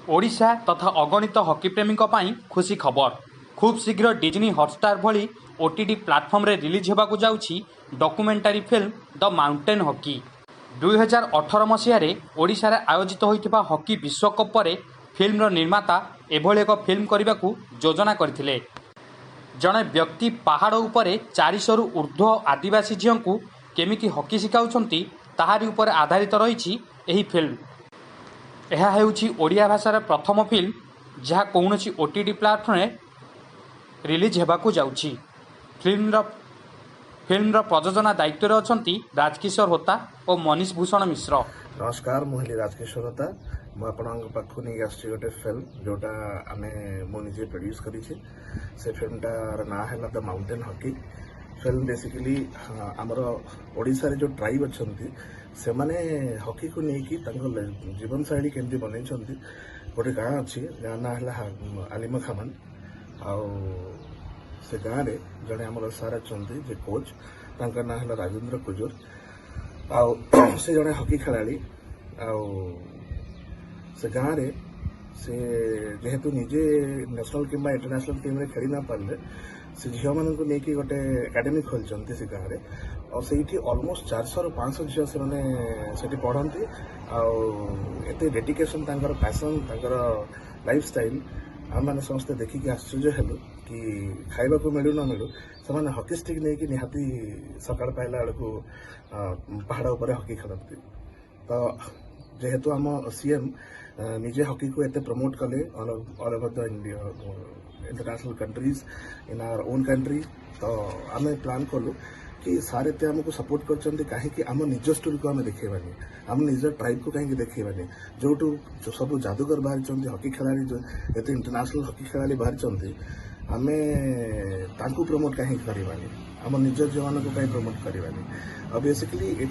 ओडिशा तथा अगणित हॉकी प्रेमी खुशी खबर। खूब शीघ्र डिज्नी हॉटस्टार भली ओटीटी प्लाटफर्म रे रिलीज होगाकू जाउछि documentary film the mountain hockey. 2018 मसीह ओडिशा रे आयोजित होइथिबा हॉकी विश्वकप पर फिल्म निर्माता एभली एक फिल्म करने को योजना करथिले। जड़े व्यक्ति पहाड़ उपरे 400 रु ऊर्ध्व आदिवासी झील को केमिति हॉकी शिखाउछंती ताहारी उपर आधारित रही एही फिल्म। यह हेउछि ओडिया भाषार प्रथम फिल्म जहाँ कौनसी ओटीटी प्लाटफर्म रिलीज होगाकू जाउछि। फिल्म प्रयोजना दायित्व रे अछंती राजकिशोर होता और मनीष भूषण मिश्र। नमस्कार, मुझे राजकिशोर होता। मुझे पाखु नहीं आसी गोटे फिल्म जोटा आमे मुझे प्रोड्यूस करी से फिल्मटार ना है the mountain hockey. Film basically आमर ओडिशा रे जो ट्राइब अच्छी से माने हॉकी को लेकिन जीवन शैली केमती बनई गोटे गाँ अच्छी गाँ ना है आलिमा खामान। से गाँव में जड़े आम सार अच्छा कोच ना है राजेंद्र कुजूर से जड़े हॉकी खेलाड़ी से गाँव में से जेहेतु निजे नेशनल कि इंटरनेशनल टीम रे खेली ना पारे से झील मान नहीं गोटे एकाडेमी खोलते से गाँव में और से अलमोस्ट 400 ରୁ 500 झील से पढ़ती आते डेडिकेशन पैसन लाइफ स्टाइल आम मैंने समस्ते देखिकी आश्चर्य हेलु कि खाइबा को मिलू न मिलू से हॉकी स्टिक नहीं निहाती सकाळ पाइला बेलू पहाड़ उपर हॉकी खेलती। तो जेहेतु आम सीएम निजे हॉकी को एते प्रमोट कले all over the India international countries in our own country. तो आम प्लान कलु कि सारे एत आमको सपोर्ट कर कहीं आम निज स्टोरी को आम देखेबानी आम निज ट्राइब को कहीं देखेबानी जो सब जादूगर बाहरी हॉकी खेलाड़ी जो एत इंटरनेशनल हॉकी खेलाड़ी बाहरी आम प्रमोट कहीं करवानी आम निज झील मान प्रमोट करवानी। बेसिकली ये